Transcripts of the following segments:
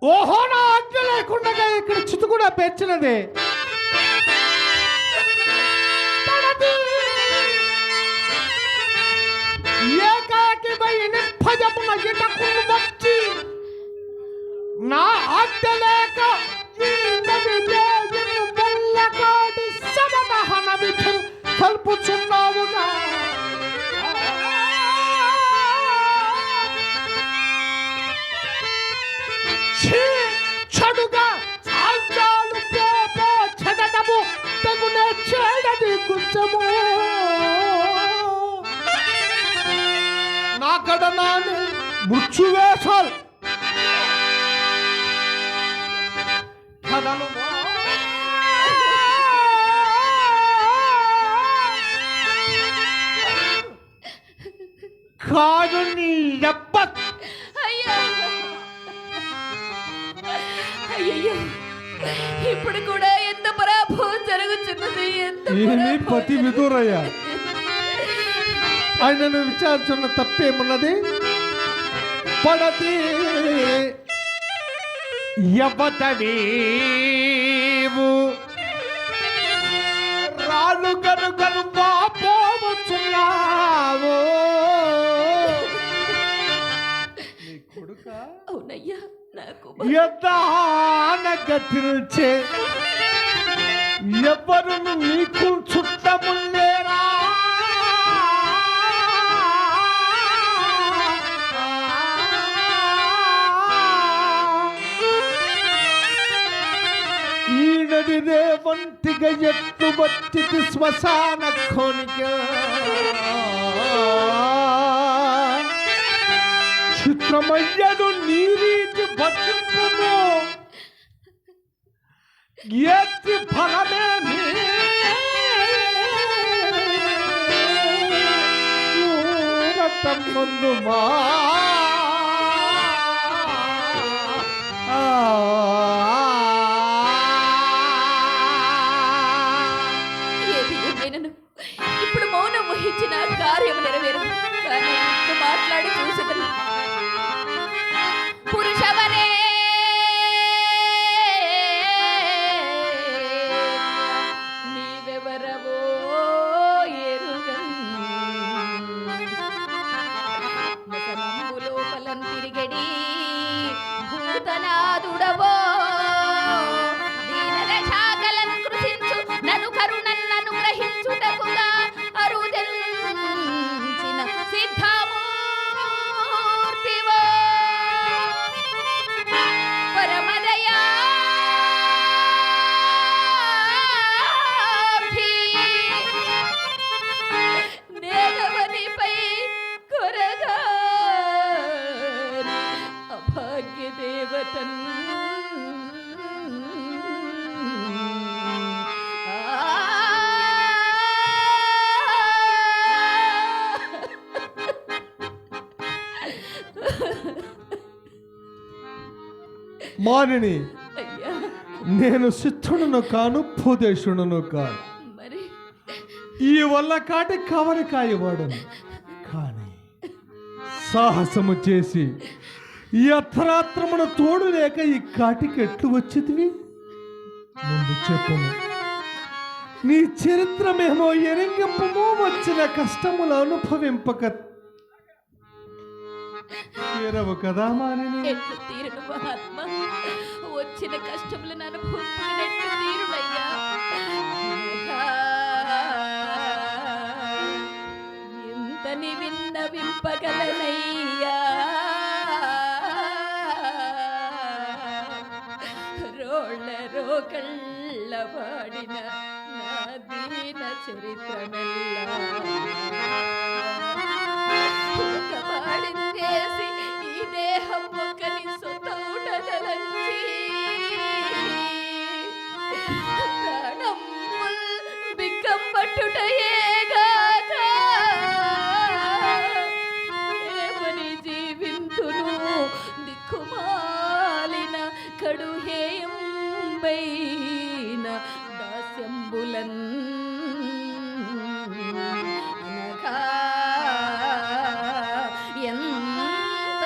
ఓహో, నా ఆజ్ఞ లేకుండా ఇక్కడ చిత్తు కూడా పేర్చినది. ఏకాకి బయని భజమున ఇటకును వచ్చి నా ఆజ్ఞ లేక ఈ నది వేయును బొల్లకాడి సదనహన విధు కల్పుచున్నావుగా. చెడుగా చాల్చాలు పోపో చెడటము తగునే చెడది కొంచెము నా కడనాని ముచ్చు వేసాలు కదలు కాదు నీ ఎప్ప. అయ్యో, ఇప్పుడు కూడా ఎంత పరాభవం జరుగుతున్నది. పతి విదూరయ్యా, ఆయనను విచారించున్న తప్పేమున్నది? పడతి యవతనీవు రాను కనుకను పోవచ్చున్నావు. నీ కొడుక అవునయ్యా, నాకు యథానగతిల్చే ఎవరును నీకు చుట్టముందేరా. ఈనడి రేవంతిగా ఎట్టు వచ్చితి శ్మశాన ఖోనిక. చిత్రమయ్యను నీ రీతి భక్షింపును ఎత్తి ఫలమేమి ముందు మా ఇప్పుడు మౌనం వహించిన కార్యం నెరవేరు. కానీ మాట్లాడి చూసేదని పురుషవరే నీవెవరవో ఎరుగన్ లోపలం తిరిగడి భూతనాదుడవో దీనల శాఖలను కృషించు నను కరుణన్నను గ్రహించుటకుగా అరుదెంచిన సిద్ధమూర్తివో పరమదయా నేగవనిపై కొరగా అభాగ్య దేవతన్ మానిని, నేను సిద్ధుడును కాను, ఉపదేశుడును కాను. ఈ వల్ల కాటి కవరి కాయవాడను. కానీ సాహసము చేసి ఈ అర్ధరాత్రమున తోడు లేక ఈ కాటికి ఎట్లు వచ్చితివి? ముందు చెప్పము. నీ చరిత్రమేమో ఎరింగింపమో వచ్చిన కష్టములు అనుభవింపక తీరవు కదా మానిని. ఎట్లు తీరును మహాత్మ, వచ్చిన కష్టములను అనుభవించినట్లు తీరునయ్యా. ఇంతని విన్నవింపగలనయ్యా. రోళ్ళ రోకళ్ళ పాడిన నా దీన చరిత్రమెల్లా పాడించేసి ఈ దేహం ఒకని సొతౌటదలంచి ప్రాణముల్ బిక్కం పట్టుటయేగాక ఏమని జీవింతును దిక్కుమాలిన కడుహేయంబైన దాస్యంబులన్ ఎంత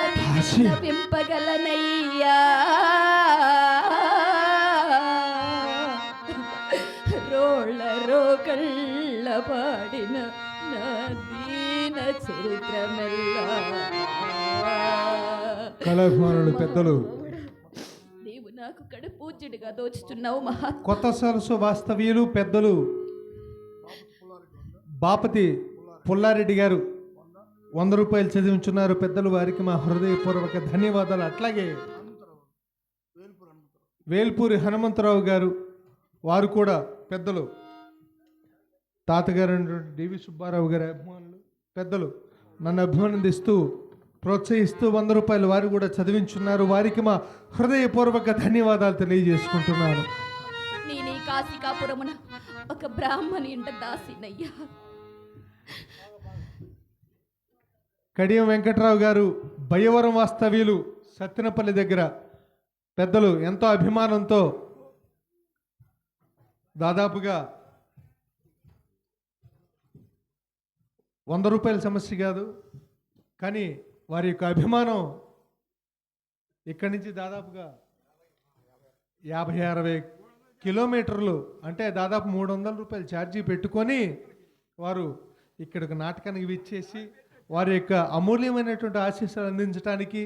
వింపగలనయ్యా. చరిత్రమెల్లా కళాభిమానులు పెద్దలు నీవు నాకు కడపూజ్యుడిగా దోచుతున్నావు మహాత్మ. కొత్త సరస్సు వాస్తవ్యులు పెద్దలు బాపతి పుల్లారెడ్డి గారు 100 రూపాయలు చదివించున్నారు పెద్దలు. వారికి మా హృదయపూర్వక ధన్యవాదాలు. అట్లాగే వేల్పూరి హనుమంతరావు గారు, వారు కూడా పెద్దలు. తాతగారు డివి సుబ్బారావు గారి అభిమానులు పెద్దలు నన్ను అభిమానిస్తూ ప్రోత్సహిస్తూ 100 రూపాయలు వారు కూడా చదివించున్నారు. వారికి మా హృదయపూర్వక ధన్యవాదాలు తెలియజేసుకుంటున్నాను. నేను ఈ కాశికాపురమున ఒక బ్రాహ్మణి ఇంట దాసినయ్యా. కడియం వెంకట్రావు గారు బయ్యవరం వాస్తవ్యులు సత్తెనపల్లి దగ్గర పెద్దలు ఎంతో అభిమానంతో దాదాపుగా 100 రూపాయల సమస్య కాదు, కానీ వారి యొక్క అభిమానం ఇక్కడి నుంచి దాదాపుగా 50-60 కిలోమీటర్లు అంటే దాదాపు 300 రూపాయలు ఛార్జీ పెట్టుకొని వారు ఇక్కడికి నాటకానికి విచ్చేసి వారి యొక్క అమూల్యమైనటువంటి ఆశీస్సులు అందించడానికి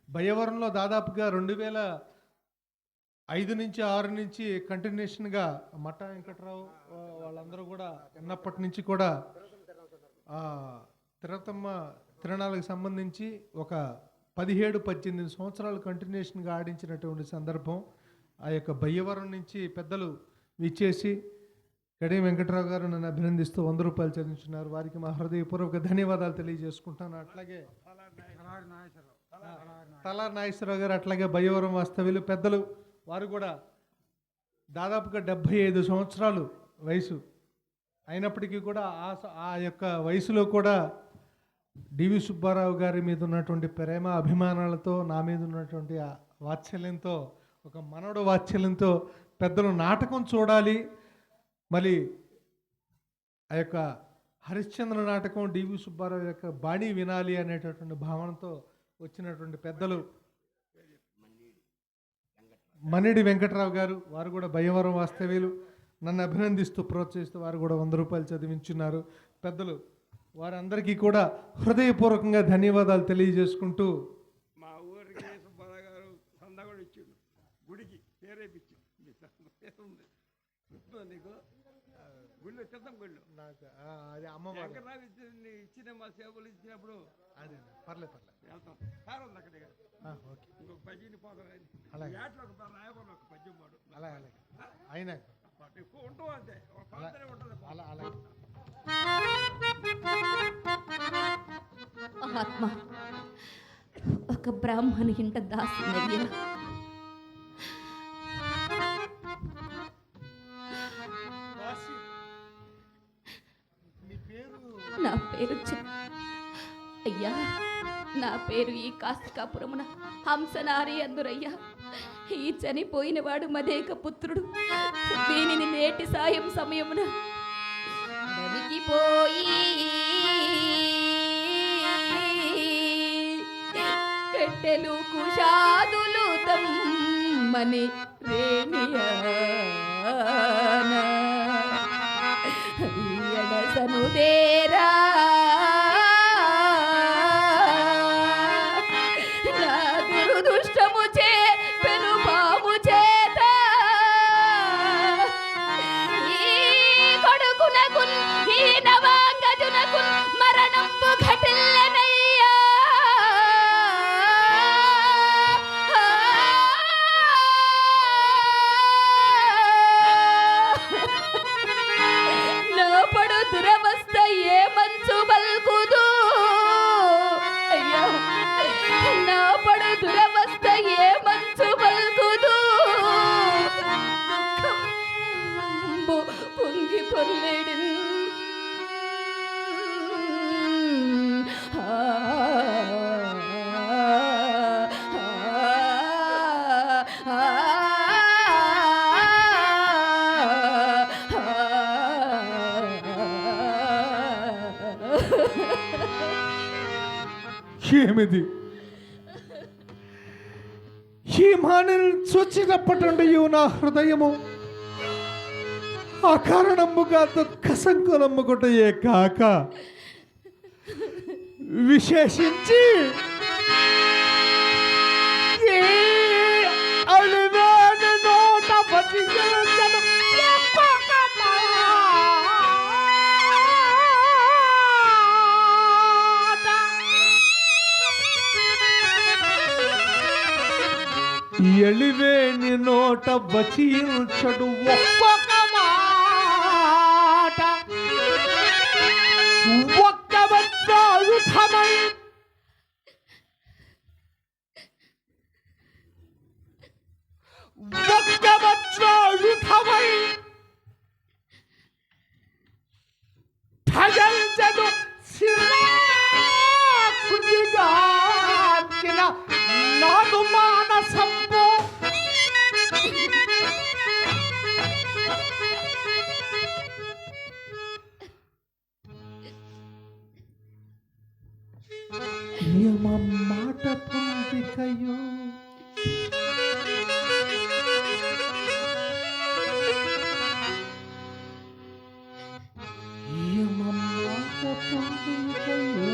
బయ్యవరంలో దాదాపుగా 2005 నుంచి 6 నుంచి కంటిన్యూషన్గా మట్టా వెంకట్రావు వాళ్ళందరూ కూడా ఉన్నప్పటి నుంచి కూడా తిరుపతమ్మ తిరణాలకు సంబంధించి ఒక 17-18 సంవత్సరాలు కంటిన్యూషన్గా ఆడించినటువంటి సందర్భం. ఆ యొక్క బయ్యవరం నుంచి పెద్దలు విచ్చేసి కడియం వెంకట్రావు గారు నన్ను అభినందిస్తూ 100 రూపాయలు చదివించున్నారు. వారికి మా హృదయపూర్వక ధన్యవాదాలు తెలియజేసుకుంటాను. అట్లాగే తలార్ నాగేశ్వరరావు గారు, అట్లాగే బయ్యవరం వాస్తవ్యులు పెద్దలు, వారు కూడా దాదాపుగా 75 సంవత్సరాలు వయసు అయినప్పటికీ కూడా ఆ యొక్క వయసులో కూడా డివి సుబ్బారావు గారి మీద ఉన్నటువంటి ప్రేమ అభిమానాలతో, నా మీద ఉన్నటువంటి వాత్సల్యంతో, ఒక మనవడు వాత్సల్యంతో పెద్దలు నాటకం చూడాలి, మళ్ళీ ఆ యొక్క హరిశ్చంద్ర నాటకం డివి సుబ్బారావు యొక్క బాణీ వినాలి అనేటటువంటి భావనతో వచ్చినటువంటి పెద్దలు మన్నిడి వెంకట్రావు గారు, వారు కూడా బయ్యవరం వాస్తవ్యులు, నన్ను అభినందిస్తూ ప్రోత్సహిస్తూ వారు కూడా 100 రూపాయలు చదివించున్నారు. పెద్దలు వారందరికీ కూడా హృదయపూర్వకంగా ధన్యవాదాలు తెలియజేసుకుంటూ మా ఊరికి సుబ్బారావు గారు సందా కూడా ఇచ్చిండు, గుడికి పేరేపించి నీకు గుళ్ళు చిత్తం గుళ్ళు నాకు అది అమ్మవారు ఇచ్చిన మా సేవలు ఇచ్చినప్పుడు అదే పర్లేదు వెళ్తాం. కారు ఉంది అక్కడ ఓకే, ఇంకొక పద్యం పోతారు. అలాగే ఏట్లో ఒక రాయబడి ఒక పద్యం పాడు అలాగే అలాగే అయినా ఎక్కువ ఉంటావు అంతే, ఒక పాత్రే ఉంటుంది. అలా అలాగే మహాత్మ, ఒక బ్రాహ్మణి ఇంట దాసినయ్యా. నా పేరు అయ్యా, నా పేరు ఈ కాశికాపురమున హంసనారి అందురయ్యా. ఈ చనిపోయిన వాడు మదేక పుత్రుడు. దీనిని నేటి సాయం సమయమున పోయి కట్టెలు కుషాదులు తమ్మని రేణియడసను దేరా నా దురదృష్టము చే పెను పాము చేత ఈ కొడుకునకున్ ఈ నవాంగజునకున్ మరణంపు ఘటిల్లనయ్యా. నా పడు దురవస్థ ఏ మంచు బల్కుదు అయ్యా, నా పడు దురవస్థ ఏ మంచు బల్కుదు. దుఃఖంబు పొంగి పొర్లేడిన్ ఏమిది ఈ మానని చూచినప్పటి నుండి నా హృదయము అకారణముగా దుఃఖ సంకులమ్ముకుంటయే కాక విశేషించి ఈ అలివేని నోట బతికించను ఒక్కొక్క మాట. ఎలివేని నోట బతికించడు ఒక్కొక్క మాట. ఒక్క వజ్రాయుధమై ఒక్క వజ్రాయుధమై భజంచదు శిలాకృతిగాంచిన నాదు మానసంబు. యమ మాట పొందికయో యమ మాట పొందికయో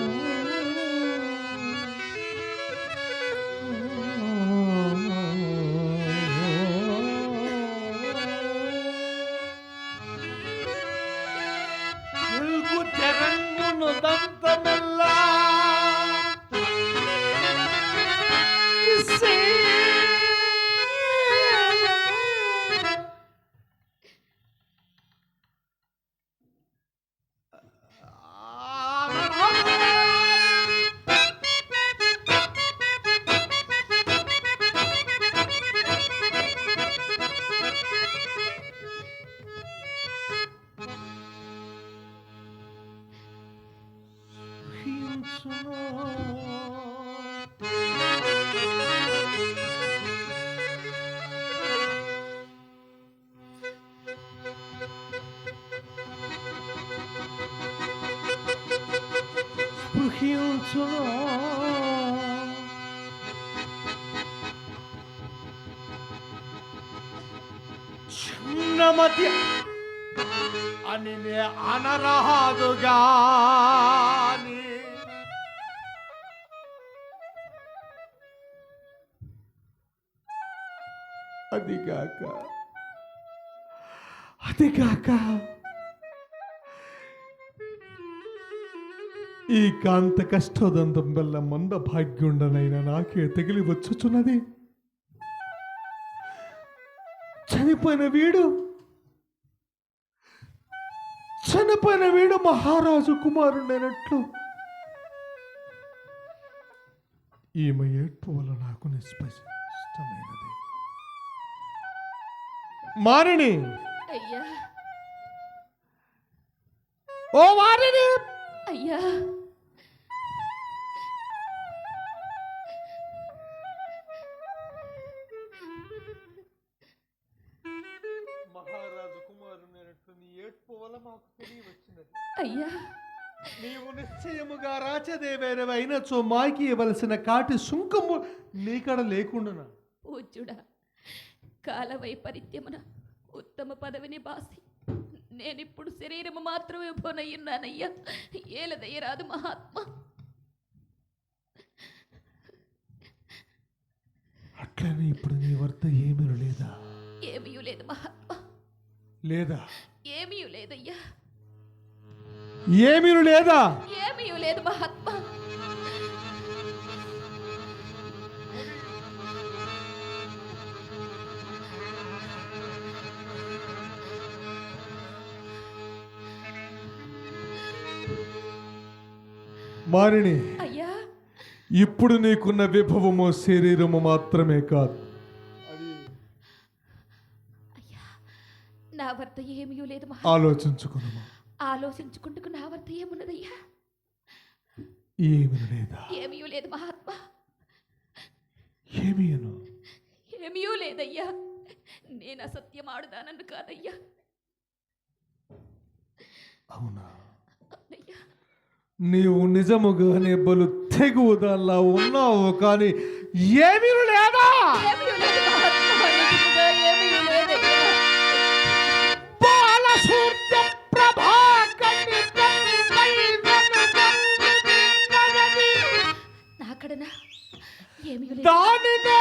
తెలుగు తెరంగును దంతమెల్లా చిన్నమతి అని నే అనరాదుగాని అదిగాక ఈ కాంత కష్టోదంతం వల్ల మంద భాగ్యుండనైనా నాకే తగిలి వచ్చుచున్నది. చనిపోయిన వీడు మహారాజు కుమారుడైనట్లు ఈమె ఏడ్పు వల్ల నాకు నిస్పష్టమైనది. మారిణి, అయ్యా ఓ మారిణి, అయ్యా మహారాజు కుమారుడైనట్లు నీ ఏడ్పు వల్ల మాకు తెలియవచ్చినది. అయ్యా నీవు నిశ్చయముగా రాచదేవేరవి అయినచో మాకి ఇవ్వవలసిన కాటి సుంకము నీకడ లేకుండానా? పూజ్యుడా, కాల వైపరీత్యమున ఉత్తమ పదవిని బాసి నేనిప్పుడు శరీరము మాత్రమే పోనయ్యున్నానయ్యా. ఏలదయ్యరాదు మహాత్మ. అట్లనే ఇప్పుడు నీ వద్ద ఏమీ లేదా? ఏమీ లేదు మహాత్మ. లేదా? ఏమీ లేదయ్యా. ఏమీ లేదా? ఏమీ లేదు మహాత్మ. మారిణి, అయ్యా ఇప్పుడు నీకున్న విభవము శరీరము మాత్రమే కాదు. అయ్యా నా వద్ద ఏమీ లేదు మహా. ఆలోచించుకున్నామా? ఆలోచించుకుంటూ నా వద్ద ఏమున్నదయ్యా? ఏమీ లేదా? ఏమీ లేదు మహాత్మ. ఏమీను? ఏమీ లేదయ్యా. నేను అసత్యం ఆడుదానన్ను కాదయ్యా. అవునా? అయ్యా నీవు నిజముగానే బలు తెగువదల్లా ఉన్నావు, కానీ ఏమీ లేదా? ఏమీ లేదు మహాత్మ. నిజముగా ఏమీ లేదయ్యా. బాల సూర్య ప్రభాకణి తండ్రి వెనుగంటి దానినే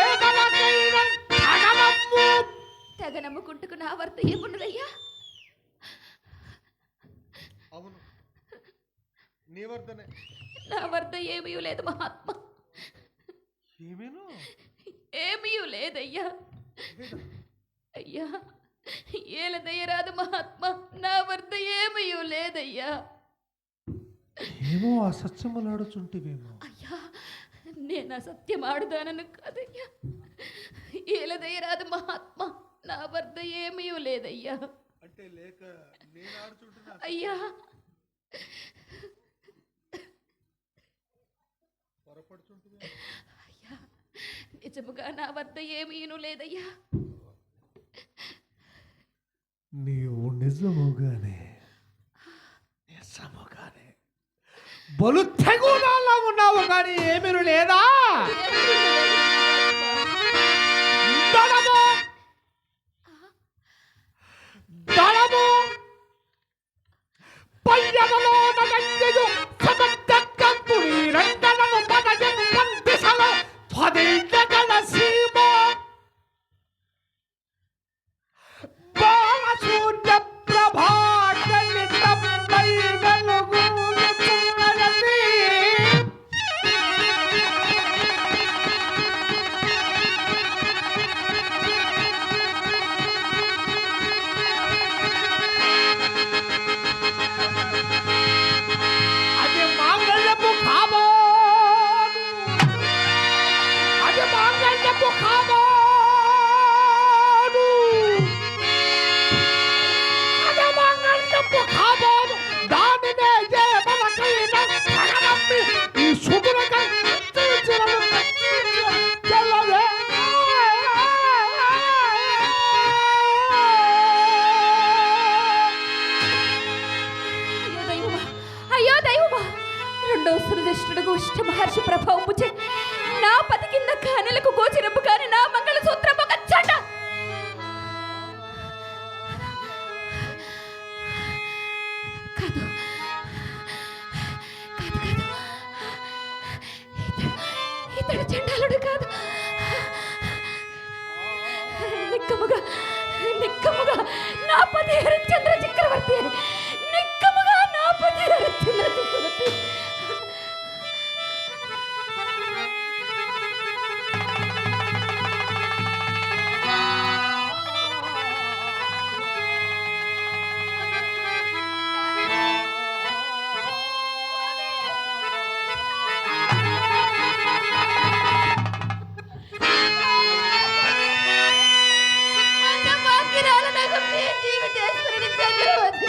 ఏమనకైన తగనమ్ము. తెగ నమ్ముకుంటుకు నా వర్త ఏమున్నదయ్యా? అవును, నీ వద్దనే. నా వద్ద ఏమీ లేదు మహాత్మా, ఏమేను? ఏమీ లేదయ్యా. అయ్యా ఏల దయరాదు మహాత్మా, నా వద్ద ఏమీ లేదయ్యా. ఏమో అసత్యములాడుచుంటివేమో. అయ్యా నేను అసత్యం ఆడుదానను కాదయ్యా. ఏల దయరాదు మహాత్మా, నా వద్ద ఏమీ లేదయ్యా. అంటే లేక నేను ఆడుచుంటున్నా. అయ్యా పొరపడుచుంటివే. అయ్యా నిజముగా నా వద్ద ఏమీను లేదయ్యా. నీవు నిజముగానే బలు తెగునాలా ఉన్నావు కానీ ఏమీ లేదా? దళము దళము పయ్యదలో నగంజెయు సదద్దకంతుని రెండలను పదయం పందిసలో పదేళ్ళగల సీమ బాలశూన్య ప్రభాకలితమై వెలుగుచున్నది. అది మాంగళ్యపు కాబోలు, అది మాంగళ్యపు కాబోలు, అది మాంగళ్యపు కాబోలు. దానినే ఏమనకైన తగనమ్మి ఈ శుభ్రకం తీర్చినను చెల్లవే. అయ్యో దైవమా, రెండో సృజిష్ఠుడుగు ఇష్ట మహర్షి ప్రభావము చే నా పతి కింద కానెలకు గోచరము కాని నా మంగళ సూత్రము ఒక చండ. కాదు కాదు కాదు, ఇతడు చండాలుడు కాదు. నిక్కముగా నిక్కముగా నా పతి హరిశ్చంద్ర చక్రవర్తి, నిక్కముగా నా పతి హరిశ్చంద్ర చక్రవర్తి. జీవితేశ్వరుని చక్రవర్తి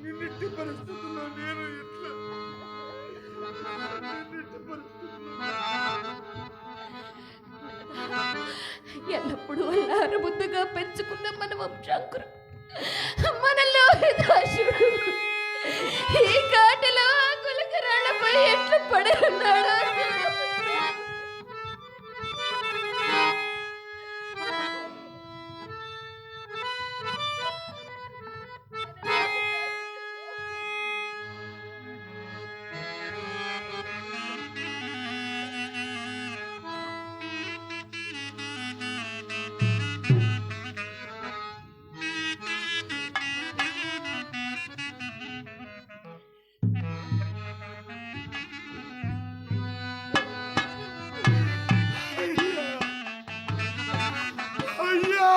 నిన్నటి పరిస్థితుల్లో నేను ఎట్లా నిన్నటి పరిస్థితుల్లో ఎల్లప్పుడూ అల్లారు ముద్దుగా పెంచుకున్న మన వంశాంకురు, మనలో దాసుడు ఈ కాటలో గులకరాళ్లపై ఎట్లు పడి ఉన్నాడు. అయ్యా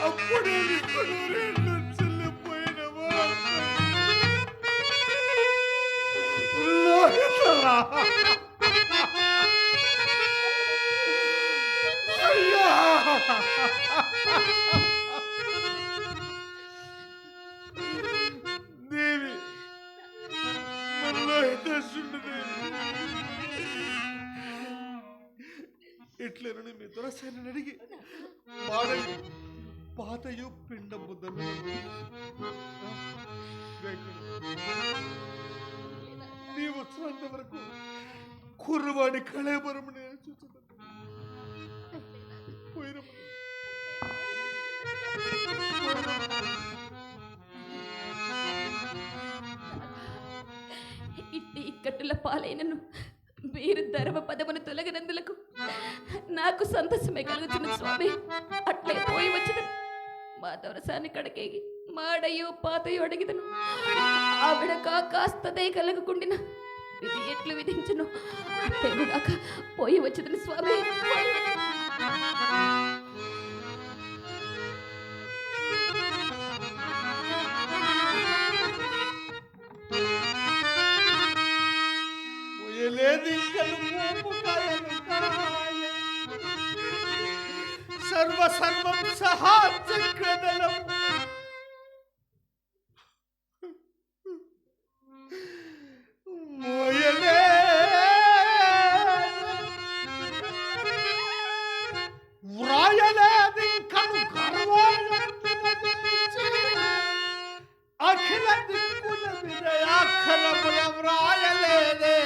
అప్పుడే నీకు నూరేళ్ళు చెల్లిపోయినవా? లోహితరా, దేవి మనలో హితేశుండు దేవి. ఇట్లనని మీ దొరసాన్ని అడిగి వాడని పాతయు పిండ బుద్ధను నీ వచ్చినంత వరకు కుర్రవాడి కళేబరము నేను చూస్తున్నాను. ఇట్టి ఇక్కట్టుల పాలైనను మీరు ధర్మ పదమును తొలగినందులకు నాకు సంతోషమే కలుగుతున్న స్వామి. అట్లే పోయి వచ్చిన మా దొరసాని కడకేగి మాడయో పాతయో అడిగిదను. ఆవిడ కాస్తదే కలగకుండిన విధి ఎట్లు విధించను తెగుదాక పోయి వచ్చిన స్వామి. సర్వసర్వం సహాచక్రదలం మోయలే వ్రాయలేది కను అఖిల దిక్కుల విజయాక్షరముల వ్రాయలేదే.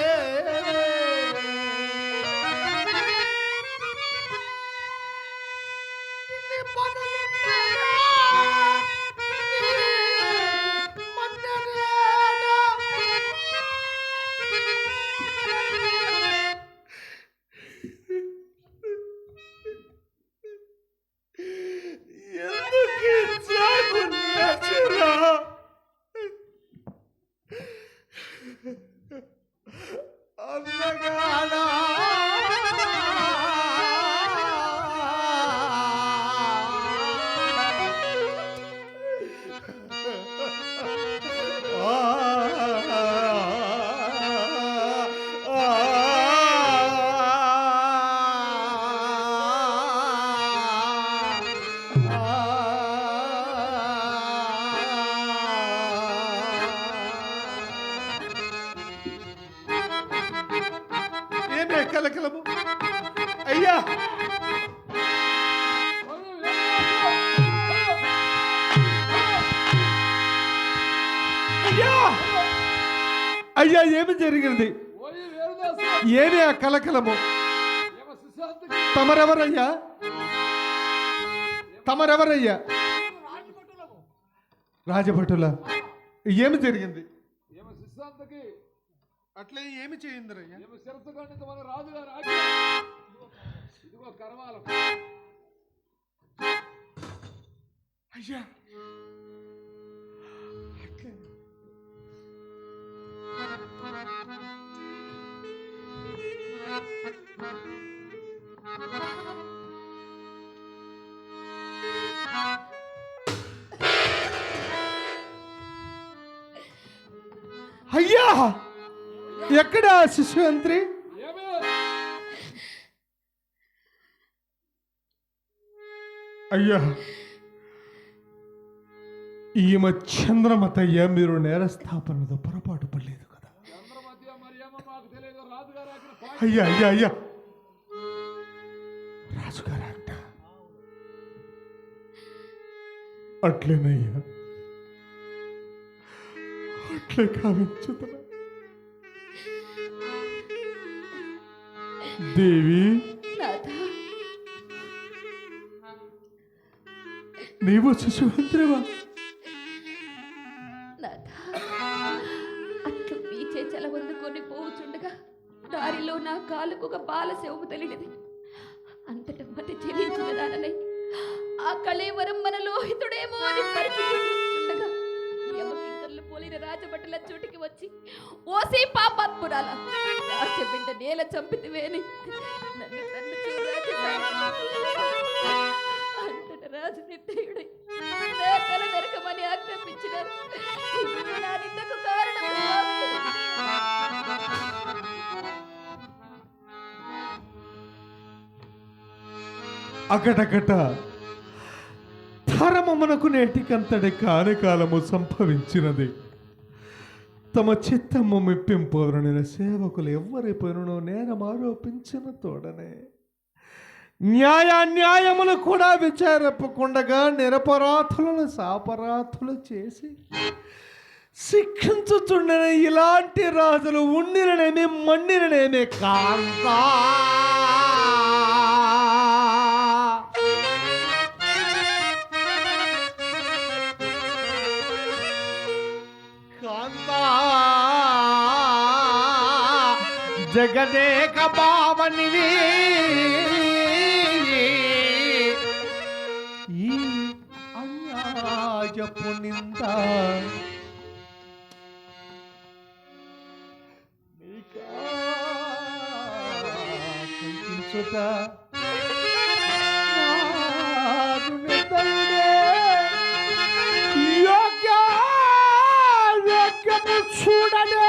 కలకలము అయ్యా, అయ్యా, అయ్యా ఏమి జరిగింది? ఏమి ఆ కలకలము? తమరెవరయ్యా? తమరెవరయ్యా? రాజభటుల. ఏమి జరిగింది? అట్లే ఏమి చేయిందరయ్యా? అయ్యా అయ్యా, ఎక్కడ శిశువంత్రి? అయ్యా, ఈమె చంద్రమతయ్య. మీరు నేరస్థాపనతో పొరపాటు పడలేదు కదా? అయ్యా అయ్యా అయ్యా, రాజుగారు అంట. అట్లేనయ్యా, అట్లే కావించుతున్నా. దేవి, నీవు శిశువంత్రివా? అట్లు బీచే చలవందుకొని పోవుచుండగా దారిలో నా కాలుకు ఒక బాల శవము తగిలినది. అంతట మతి చెల్లించిన దాననై ఆ కళేవరం మన లోహితుడేమో అని పరికించి చూస్తుండగా యమకింకర్లు పోలిన రాజభటుల చోటికి వచ్చి, ఓసే పాపాత్మురాల, రాజబిడ్డ నేల చంపితివేని నన్ను తన్ను అంతట రాజు నిర్దయుడై నా తల నరకమని ఆజ్ఞాపించినారు. ఇది నా నిందకు కారణం. అకటకట ధర్మమునకు నేటికంతటి కాని కాలము సంభవించినది. తమ చిత్తము మెప్పింపోదరని సేవకులు ఎవ్వరి పైనను నేరం ఆరోపించిన తోడనే న్యాయములు కూడా విచారింపకుండగా నిరపరాధులను సాపరాధులు చేసి శిక్షించుచుండన ఇలాంటి రాజులు ఉండిననేమి మండిననేమి కాంతా. జగదేక భావనివి ఈ అన్యాయపు నింద కల్పించుట యోగ్యము చూడలే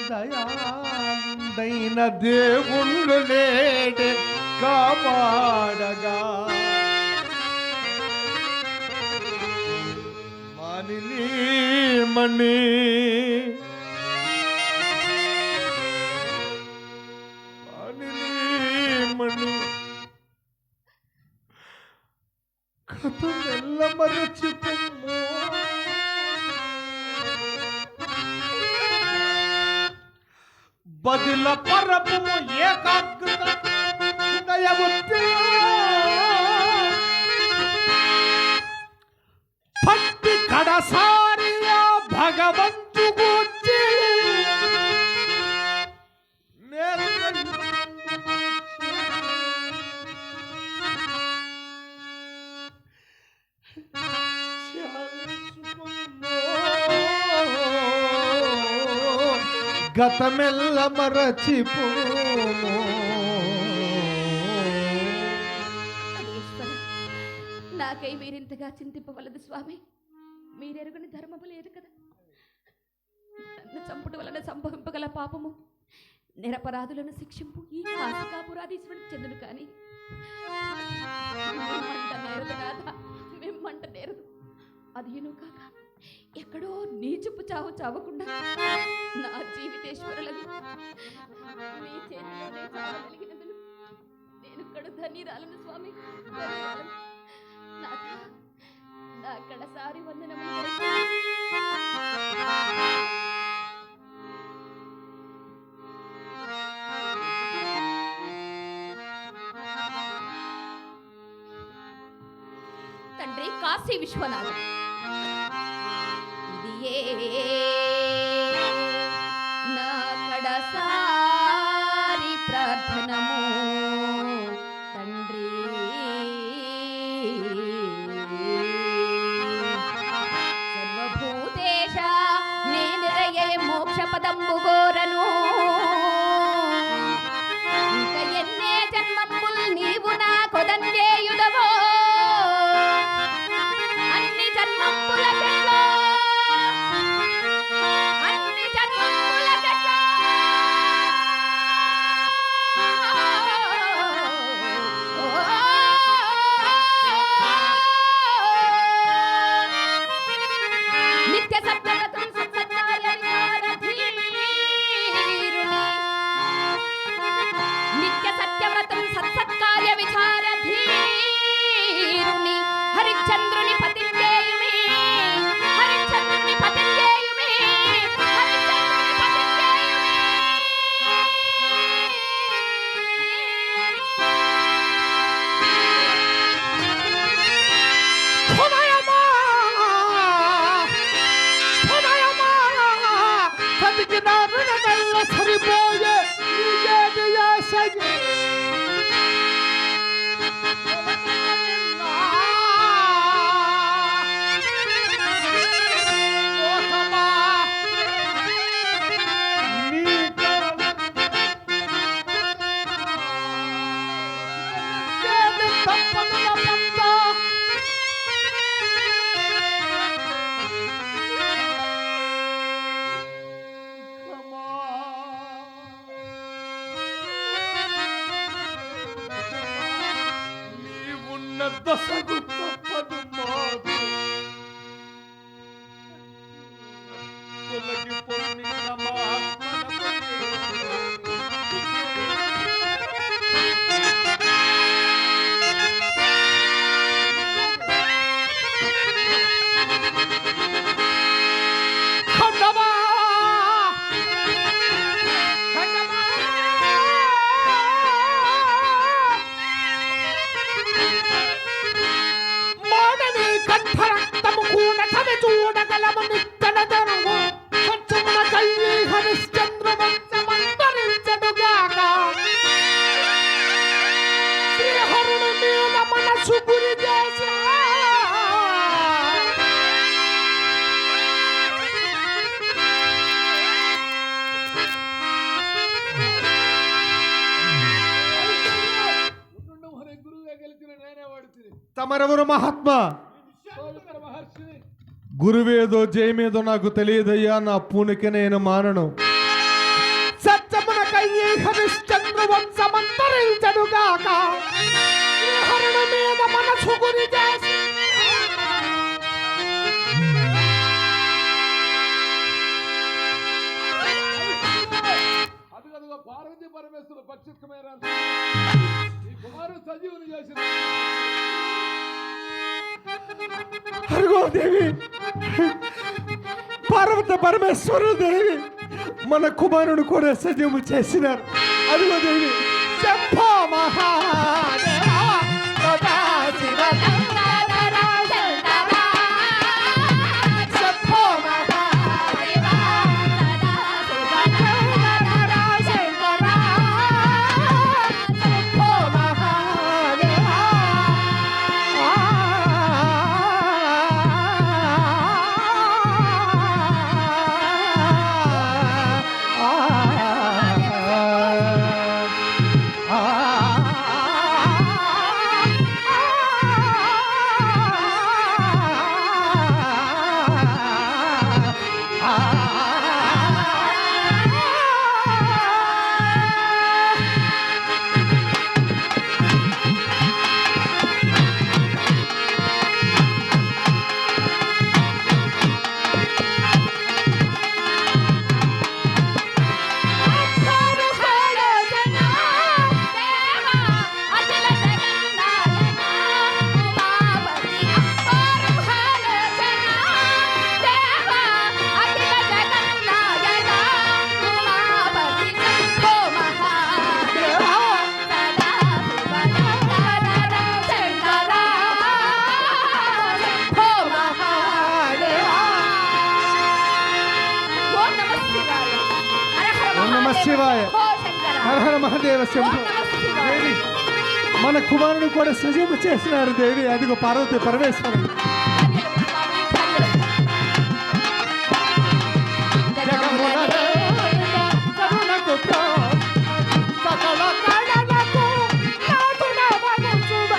దయాదైన దేవుళ్ళు లేడే కాపాడగా మణి కథ మెల్ల మరచిపోము. బదిల పరపము ఏకాగ్రత హృదయముద్దే భక్తి కడసారిగా భగవంతు గూర్చి గతమెల్ల మరచిపోము. నాకై మీరింతగా చింతింపవలదు స్వామి. మీరెరుగుని ధర్మము లేదు కదా. నన్ను చంపుట వలన సంభవింపగల పాపము నిరపరాధులను శిక్షింపు ఈ కాశికాపురాధీశ్వరుడికి చెందును. కానీ మిమ్మంట నేరదు. అదేనూ కాక ఎక్కడో నీచుపు చావు చావకుండా నా జీవితేశ్వరులను మీ చేతిలోనే చావగలిగినందును నేను కడు ధన్యురాలను స్వామి. నా కడసారి వందనము. తండ్రి కాశీ విశ్వనాథ, ఇది నా కడసారి ప్రార్థనము తండ్రి. సర్వభూతేశ నేనిరయే మోక్ష పదంబు గోరను. ఇంక ఎన్నే జన్మంబుల్ నీవు నా కొదంజేయుడవో అన్ని జన్మంబులకెట్లో హరిచంద్రుని పతింజేయుమి, హరిచంద్రుని పతింజేయుమి, హరిచంద్రుని పతింజేయుమి. పునయమా పునయమా కదిగిన రుణమెల్ల సరిపోయే నీకేది ఆశయే. దశకు తప్పదు మాకు తొలగి పొందిన కంఠరక్తము కూడా చవి చూడగలము నిత్తన దరువు స్వచ్ఛమున కయ్యి హరిశ్చంద్ర వంశమంతరించడుగాక శ్రీహరుని మీద మనసు గురి చేసా తమరెవరు మహాత్మా? గురువేదో జయమేదో నాకు తెలియదయ్యా, నా పూనికి నేను మానను. సత్యమున కయ్యి హరిశ్చంద్ర వంశమంతరించడుగాక శ్రీహరుని మీద మనసు గురి చేసి అదిగదిగో పార్వతీ పరమేశ్వరుడు పక్షికమైన ఈ కుమారుడు సజీవుని చేసిన అరుగో దేవి, పార్వత పరమేశ్వరు దేవి మన కుమారుడు కూడా సజీవము చేసినారు. అరుగో దేవి, శంభో మహాదేవా సదా శివ శంభో మహాదేవా శంకరా శంభో మహాదేవా శివాయ, హర హర మహాదేవ శంభో. దేవి మన కుమారుడు కూడా సజీవము చేసినారు దేవి. అదిగో పార్వతి పరమేశ్వరుడు. సకల కళలకు నాథుడ మనుజుడ.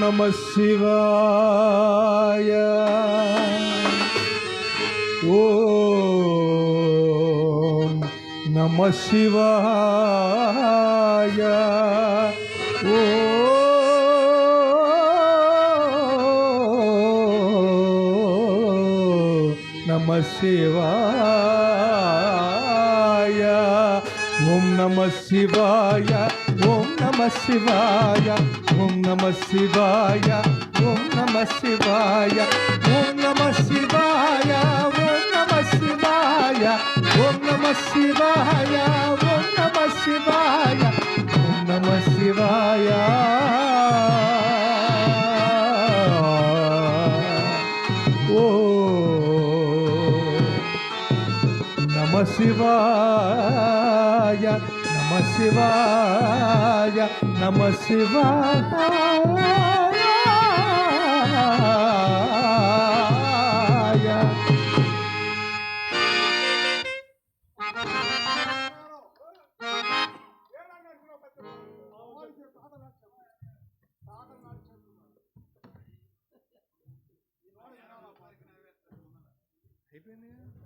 నమ శివాయ ఓం నమ శివాయ నమ శివాయ ఓం నమ శివాయ ఓం నమ శివాయ ఓం నమ శివాయ ఓం నమ శివాయ ఓం నమ శివాయ ఓం నమ శివాయ ఓం నమ శివాయ ఓం నమ శివాయ ఓం నమ శివాయ ఓ నమ శివాయ నమ శివాయ నమ శివాయ అయిపోయింది.